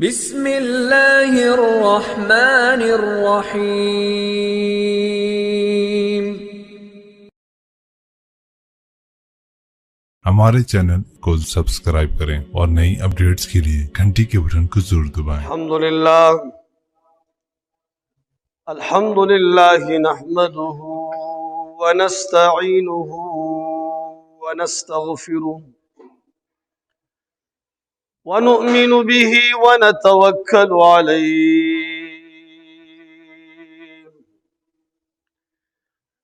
بسم الله الرحمن الرحيم। हमारे चैनल को सब्सक्राइब करें और नई अपडेट्स के लिए घंटी के बटन को जरूर दबाएं। अल्हम्दुलिल्लाह नहमदुहु व नस्तईनुहु व नस्तगफिरुह व नु'मिनु बिही व नतवक्कलु अलैहि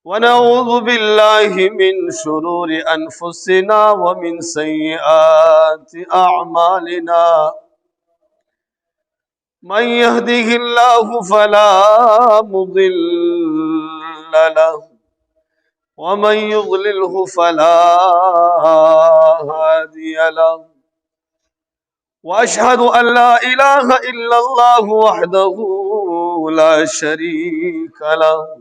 व नऊज़ु बिल्लाहि मिन शुरूरि अनफुसिना व मिन सय्यिआति अअमालिना। मन यहदिहिल्लाहु फला मुदिल्ल लहु व मन युद्लिलहु फला हादिय लहु। व अशहदु अन ला इलाहा इल्लल्लाहु वहदहु ला शरीक लहु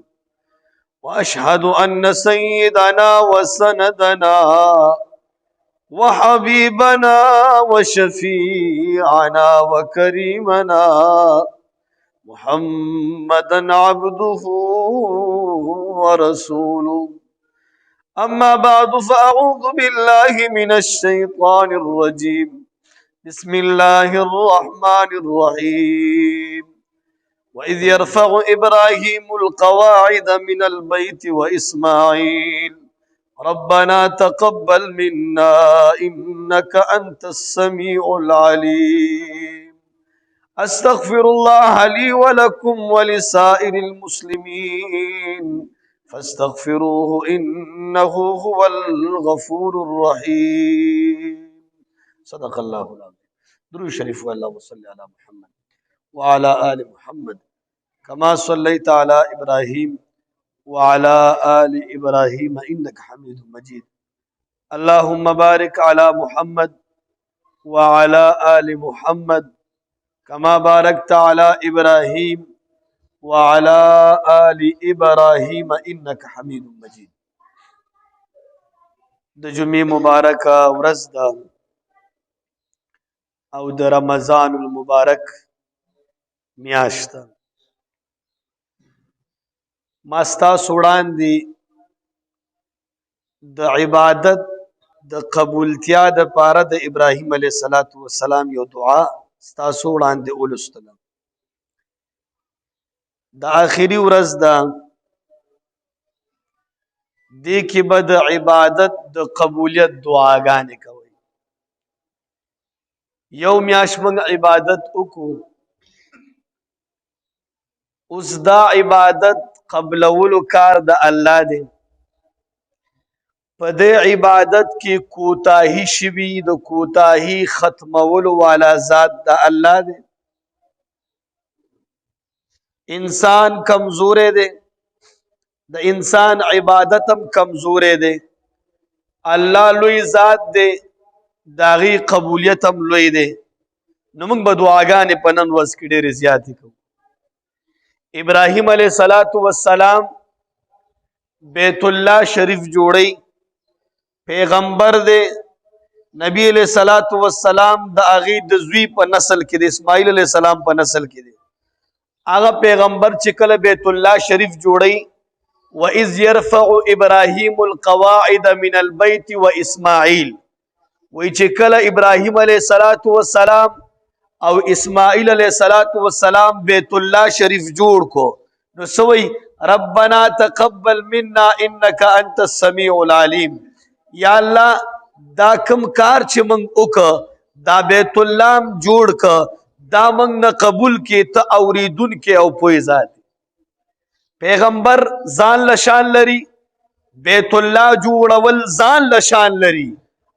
व अशहदु अन्न सय्यिदना व सनदना व हबीबना व शफीअना व करीमना मुहम्मदन अब्दुहु व रसूलुहु। अम्मा बअदु फ़अऊज़ु बिल्लाहि मिनश शैतानिर रजीम। बिस्मिल्लाहिर रहमानिर रहीम। व इज़ यरफ़अु इब्राहीमुल क़वाइद मिनल बैति व इस्माईल रब्बना तक़ब्बल मिन्ना इन्नका अंतस समीउल अलीम। अस्तग़फिरुल्लाह ली व लकुम व लिसाइरिल मुस्लिमीन फस्तग़फिरूहु इन्नहु हुवल गफूरुर रहीम। सदक़ल्लाहुल अज़ीम। दुरूद शरीफ व अल्लाहुम्मा सल्लि अला मुहम्मद व अला आलि मुहम्मद कमा सल्लैता अला इब्राहीम व अला आलि इब्राहीम इन्नका हमीदुम मजीद। अल्लाहुम्मा बारिक अला मुहम्मद व अला आलि मुहम्मद कमा बारकता अला इब्राहीम व अला आलि इब्राहीम इन्नका हमीदुम मजीद। द जुमे मुबारक ورځ ده او د رمضان المبارک میاشت ده. ما ستاسو وړاندې د عبادت د قبولتیا د پاره د ابراهیم علیه السلام یو دعا ستاسو وړاندې ولوستله. د آخري ورځ ده، دې کې به د عبادت د قبولیت دعاګانې کوي. یو میاشت موږ عبادت وکړو، اوس دا عبادت قبلولو کار د الله دی. په دې عبادت کې کوتاهي شوي، د کوتاهي ختمولو والا ذات د الله دی. انسان کمزورې دی، د انسان عبادت هم کمزورې دی. الله لوی ذات دی، داغي قبولیت هم لوی دی. نو موږ به دعاګانې په نن ورځ کې ډېرې زیاتې کوو. ابراهیم علیه السلام بیت الله شریف جوړی، پیغمبر دی. نبی علیہ السلام د هغې د زوی په نسل کې دی، اسماعیل علیہ السلام په نسل کې دی. هغه پیغمبر چې کله بیت الله شریف جوړی، وَإِذْ يَرْفَعُ إِبْرَاهِيمُ الْقَوَاعِدَ مِنَ الْبَيْتِ وَإِسْمَاعِيلُ، وی چې کله ابراهیم علیہ السلام او اسماعیل علیہ السلام بیت الله شریف جوړ کو، نو سوئی ربنا تقبل منا انک انت السمیع العلیم. یا الله دا کم کار چې موږ وکړه، دا بیت الله جوړ ک، دا موږ نه قبول کې، ته اوریدونکې او پوهې ذات. پیغمبر ځان له شان لري، بیت الله جوړول ځان له شان لري،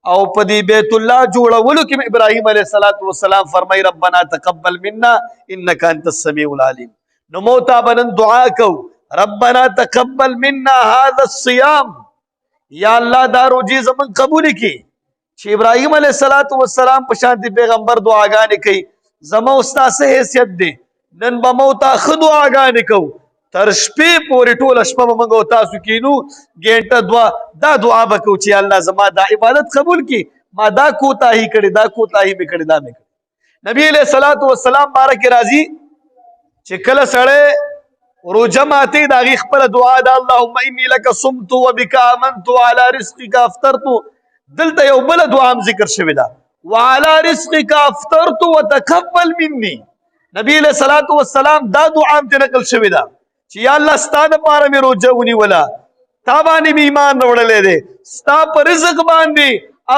او په دې بیت الله جوړولو کې ابراهیم علیه السلام فرمای ربنا تقبل منا انک انت السمیع العلیم. نو موتا بنن دعا کو، ربنا تقبل منا هذا الصيام، یا الله دا روزي زمون قبول کی. چې ابراهیم علیه السلام په شان دي پیغمبر دعاګانې کوي، زمو استاد سه حیثیت دی. نن به موتا خ دعاګانې کو، تر شپې پورې ټوله شپه به موږ او تاسو کینو، ګنټه دعا دا دعا به کوو چې الله زما دا عبادت قبول کړي، ما دا کوتاهي کړې، دا کوتاهي مې کړې، دا مې کړې. نبی علیہ الصلوۃ والسلام بارک راضی چې کله سړی روزه ماتي دا غي خپل دعا ده اللهم انی لك صمت وبك امنت وعلى رزقك افطرت. دلته یو بل دعا هم ذکر شوی ده وعلى رزقك افطرت وتقبل مني. نبی علیہ الصلوۃ والسلام دا دعا هم نقل شوی ده چې یا الله ستاسو لپاره مې روزه ونیوله، تا باندې مې ایمان راوړلی دی، ستا په رزق باندې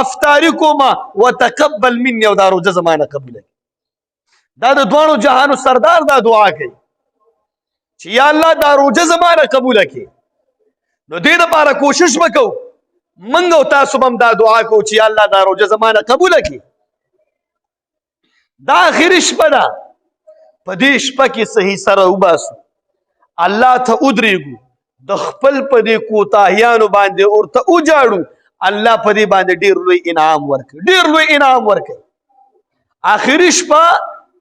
افطاري کومه وتقبل مني او دا روزه زما نه قبوله. دا د دواړو جهانو سردار دا دعا کوي چې یا الله دا روزه زما نه قبوله کړي. نو دې دپاره کوشش وکړو موږ او تاسو به هم دا دعا کوو چې یا الله دا روزه زما نه قبوله کړي. دا آخري شپه ده، په دې شپه کې صحیح سره وباسو، الله ته ودرېږو، د خپل په دې کوتاهیانو باندې ورته وجاړو، الله په دې باندې ډېر لوی انعام ورکوي، ډېر لوی انعام ورکوي. آخري شپه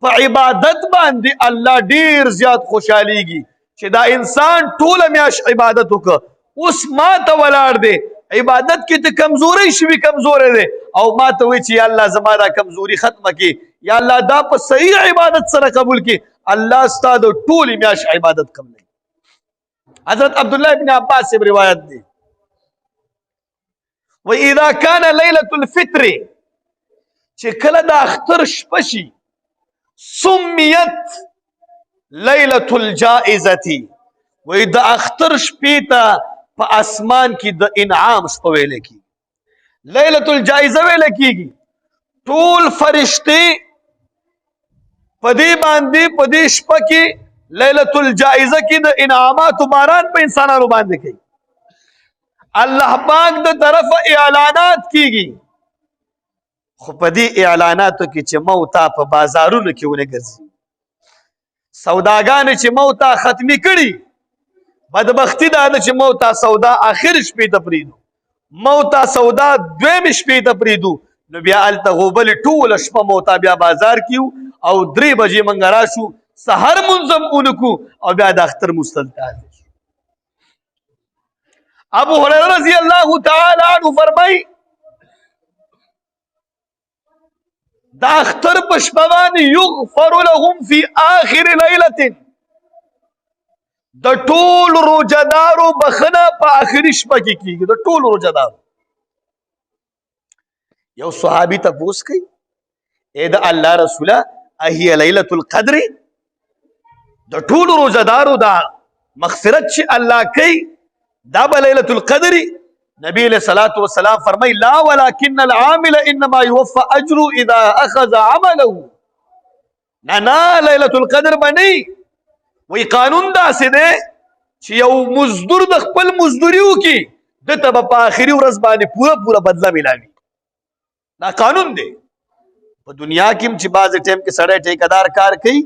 په عبادت باندې الله ډېر زیات خوشحالیږي چې دا انسان ټوله میاشت عبادت وکړه، اوس ما ته ولاړ دی عبادت کې ته کمزوري شوي، کمزوری دی او ما ته وایي چې یا الله زما دا کمزوري ختمه کړي، یا الله دا په صحیح عبادت سره قبول کړي. الله ستا د ټولې میاشت عبادت قبلوي. حضرت عبداللہ ابن عباس سے روایت دی وَإِذَا كَانَ لَيْلَةُ الْفِطْرِ چې کله د اختر شپه شي سُمِّيَت لَيْلَةُ الْجَائِزَةِ وی د اختر شپې ته په اسمان کې د انعام شپه ویل کېږي، لیلة الجائزه ویل کېږي. ټول فرشتي په دې باندې په دې شپه کې لیلۃ الجائزه کې د انعامات باران په انسانانو باندې کوي. الله پاک د طرفه اعلانات کیږي، خو په دې اعلاناتو کې چې موتا په بازارونو کې ونه ګرځي، سوداګان چې موتا ختمي کړي، بدبختی دا ده چې موتا سودا آخر شپې ته پریدو، موتا سودا دویم شپې ته پریدو، نو بیا هلته غوبل ټوله شپه موتا بیا بازار کیو او 3 بجې منګ راشو سحر منظم اونکو او بیا د اختر مستلتا. ابو هريره رضی اللہ تعالی عنہ فرمائی دا اختر په شپه باندې یغفر لهم فی آخر لیلة، د ټول روزدارو بخنه په آخري شپه کې کیږي، د ټول روزدارو. یو صحابي تپوس کوي اے د الله رسوله اهي لیلة القدر، د ټول روزدارو دا مغفرت چې الله کوي دا به لیلة القدر. نبی علیہ الصلوۃ والسلام فرمای لا ولكن العامل انما يوفى اجر اذا اخذ عمله. نه لیلة القدر باندې وی قانون داسې دی چې یو مزدور د خپل مزدوری وکي دته په آخري ورځ باندې پوره بدله ملاوي. دا قانون دی. په دنیا کې چې بعض ټیم کې سړی ټیکدار کار کوي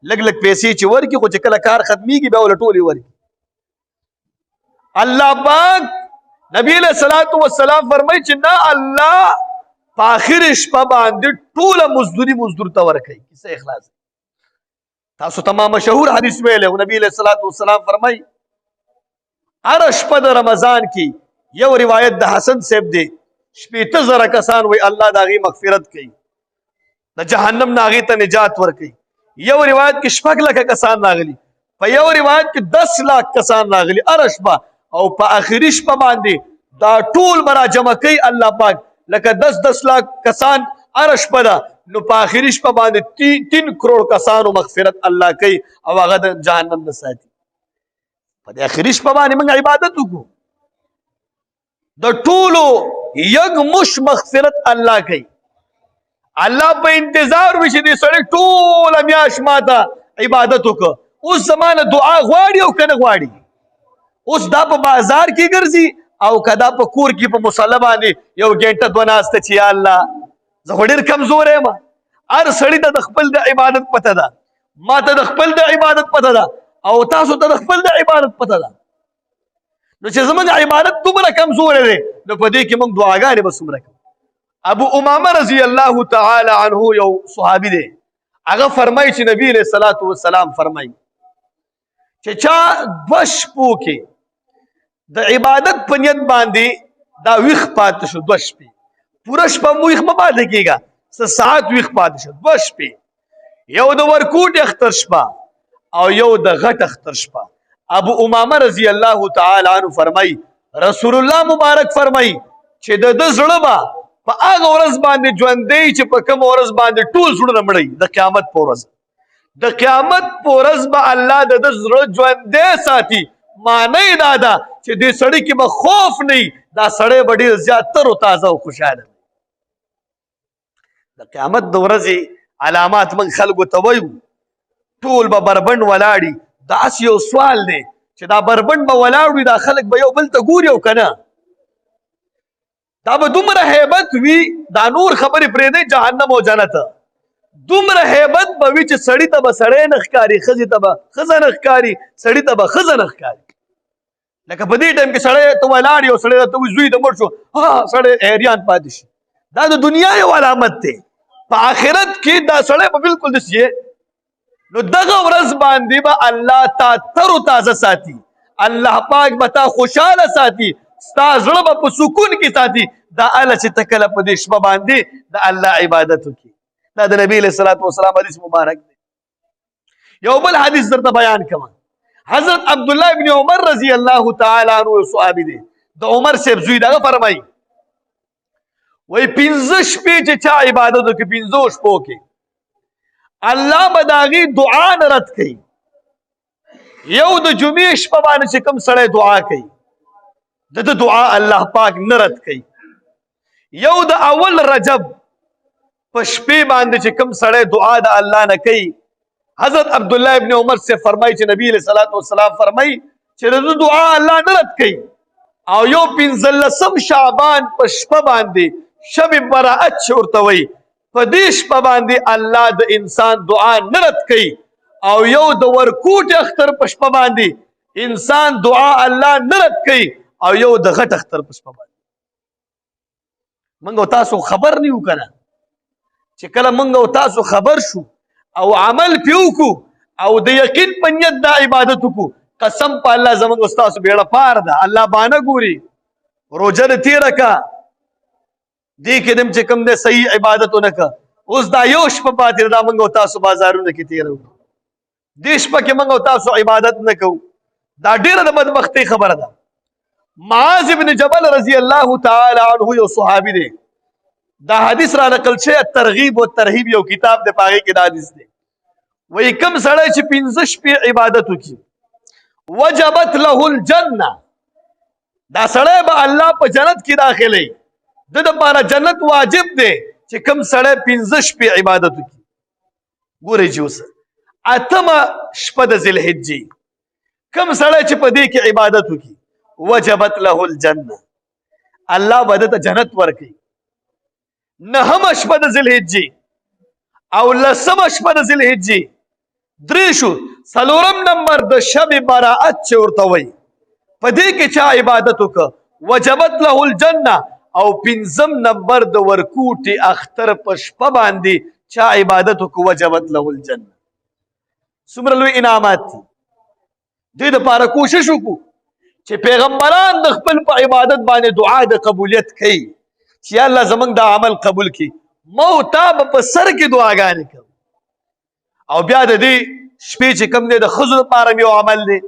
لګ لګ پیسې چې ورکی، خو چې کله کار ختمیږي بیا ول ټولې ورکی. الله پاک نبی علیہ الصلوۃ والسلام فرمایي چې نه الله په آخر شپه باندې ټوله مزدوری مزدور ته ورکوي، کیسه اخلاص. تاسو تمام مشهور حدیث ویلو نبی علیہ الصلوۃ والسلام فرمایي هر شپه د رمضان کې یو روایت د حسن صاحب دی 70,000 کسان وي الله د هغې مغفرت کوي، د جهنم نه هغې ته نجات ورکوي. یو روایت کې 6 لک کسان راغلي، په یو روایت کې 10 لک کسان راغلي هر شپه، او په آخري شپه باندې دا ټول برا جمع کوي الله پاک لکه 10 لک کسان هر شپه ده، نو په آخري شپه باندې 3 کروڑ کسانو مغفرت الله کوي او هغه د جهنم نه ساتي. په دې آخري شپه باندې موږ عبادت وکړو، د ټولو یګ مش مغفرت الله کوي. الله په انتظار وي چې دې سړی ټوله میاشت ماته عبادت وکړه، اوس زمانه دعا غواړي او که نه غواړي، اوس دا په بازار کې ګرځي او که دا په کور کې په مصلی باندې یو ګنټه دوه ناسته چې یا الله زه خو ډېر کمزوری یم. هر سړي ته د خپل د عبادت پته ده، ما ته د خپل د عبادت پته ده او تاسو ته د خپل د عبادت پته ده. نو چې زموږ عبادت دومره کمزوری دی نو په دې کې موږ دعاګانې به څومره کوو. ابو امامه رضی الله تعالی عنه یو صحابي دی، هغه فرمایي چې نبی علیہ الصلوۃ والسلام فرمایي چې چا 2 شپو کې د عبادت په نیت باندې دا ویښ پاتې شو، 2 شپې پوره شپه مو ویښ مه پاتې کېږه، څه ساعت ویښ پاتې شو، 2 شپې یو د ورکوټ اختر شپه او یو د غټ اختر شپه. ابو امامه رضی الله تعالی عنہ فرمای رسول الله مبارک فرمای چې د زړه با په هغه ورځ باندې ژوندې چې په کوم ورځ باندې ټول زړه مړی د قیامت په ورځ. د قیامت په ورځ به الله د زړه ژوندې ساتي. معنی دا ده چې دې سړی کې به خوف نه دا سړی به ډېر زیات تر او تازه او خوشاله. د قیامت د ورځې علامات من خلکو ته وایو ټول به بربند ولاړي. داسې یو سوال دی چې دا بربند به ولاړ وي دا خلک به یو بل ته ګوري او که نه دا به دومره هیبت وي دا نور خبرې پرېږدئ جهنم او جنت دومره هیبت به وي چې سړي ته به سړی نه ښکاري ښځې ته به ښځه نه ښکاري سړي ته به ښځه نه ښکاري. لکه په دې ټایم کې سړی ته ولاړ یو سړی ته وایي زوی د مړ شو سړی حیران پاتې شي. دا د دنیا یو علامت دی. په آخرت کې دا سړی به بالکل داسې نو دغه ورځ باندې به الله تا تر او تازه ساتي. الله پاک به تا خوشحاله ساتي. ستا زړه به په سکون کې ساتي. دا هله چې ته کله په دې شپه باندې د الله عبادت وکړي. دا د نبی علیه الصلاة والسلام حدیث مبارک دی. یو بل حدیث درته بیان کوم. حضرت عبدالله ابن عمر رضی الله تعالی عنہ صحابي دی. د عمر صاحب زوی دغه فرمایي وایي 15 شپې چې چا عبادت وکړي 15 شپو کې الله به د هغې دعا نه رد کوي. یو د جمعې شپه باندې چې کوم سړی دعا کوي د ده دعا الله پاک نه رد کوي. یو د اول رجب په شپې باندې چې کوم سړی دعا د الله نه کوي حضرت عبدالله ابن عمر سے فرمایي چې نبی علیه الصلاة والسلام فرمایي چې د ده دعا الله نه رد کوي. او یو 15 شعبان په شپه باندې شب براءت چې ورته وایي په دې شپه باندې الله د انسان دعا نه رد کوي. او یو د ورکوټ اختر په شپه باندې انسان دعا الله نه رد کوي. او یو د غټ اختر په شپه باندې موږ او تاسو خبر نه یو که نه چې کله موږ او تاسو خبر شو او عمل پې وکړو او د یقین په نیت دا عبادت وکړو قسم په الله زموږ او ستاسو بیړه پار ده. الله بانه ګوري روژه دې تېره کړه دې کې دم چې کوم دی صحیح عبادت ونه کړه. اوس دا یو شپه پاتې دا موږ او تاسو بازارونه کې تېروو. دې شپه کې موږ او تاسو عبادت نه کوو. دا ډېره د بدبختۍ خبره ده. معاذ ابن جبل رضی الله تعالی عنہ یو صحابي دی. دا حدیث را نقل شوی ترغیب و ترهیب یو کتاب دی په هغې کې دا حدیث دی. وایي کوم سړی چې 15 شپې عبادت وکړي وجبت له الجنه دا سړی به الله په جنت کې داخلوي. د دپاره جنت واجب دی چې کوم سړی 15 شپې عبادت وکړي. ګورئ چې اوس 8مه شپه د ذوالحجې کوم سړی چې په دې کې عبادت وکړي وجبت له الجنه الله به دته جنت ورکوي. 9مه شپه د ذوالحجې او 10مه شپه د ذوالحجې درې شو 4م نمبر د شب براءت چې ورته وایي په دې کې چا عبادت وکړه وجبت له الجنه. او 5م نمبر د ورکوټي اختر په شپه باندې چا عبادت وکړه وجبت له الجنه. څومره لوی انعامات دي. دې دپاره کوشش وکړو چې پیغمبران د خپل په عبادت باندې دعا د قبولیت کوي چې الله زمونږ دا عمل قبول کړي. مو تا به په سر کې دعاګانې کوو. او بیا د دې شپې چې کوم دی د ښځو لپاره یو عمل دی.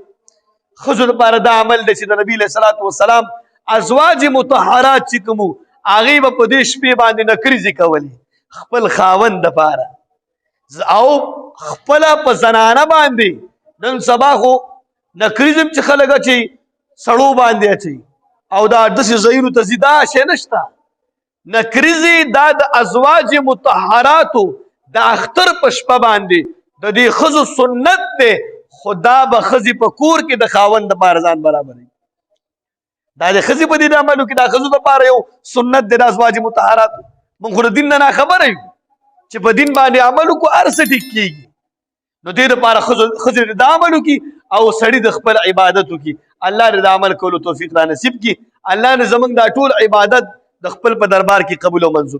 ښځو لپاره دا عمل دی چې د نبي علیه الصلاة والسلام ازواج مطهرات چې کوم هغې به په دې شپې باندې نکریزې کولې خپل خاوند دپاره او خپله په زنانه باندې نن سبا خو نکریز هم چې خلک اچوي سړو باندې اچوي او دا داسې ځایونو ته ځي دا شی نشته. نکریزې دا د ازواج مطهراتو د اختر په شپه باندې د دې ښځو سنت دی خو دا به ښځې په کور کې د خاوند دپاره ځان برابروي. دا د ښځې په دې عملو کې دا ښځو دپاره یو سنت دی د ازواج مطهراتو. موږ خو د دین نه ناخبره یو چې په دین باندې عمل وکړو هر څه ټیک کېږي. نو دې دپاره ښځې د عمل وکړي او سړي د خپل عبادت وکړي. الله دې د عمل کولو توفیق را نصیب کړي. الله دې زموږ دا ټول عبادت د خپل په دربار کې قبول او منظور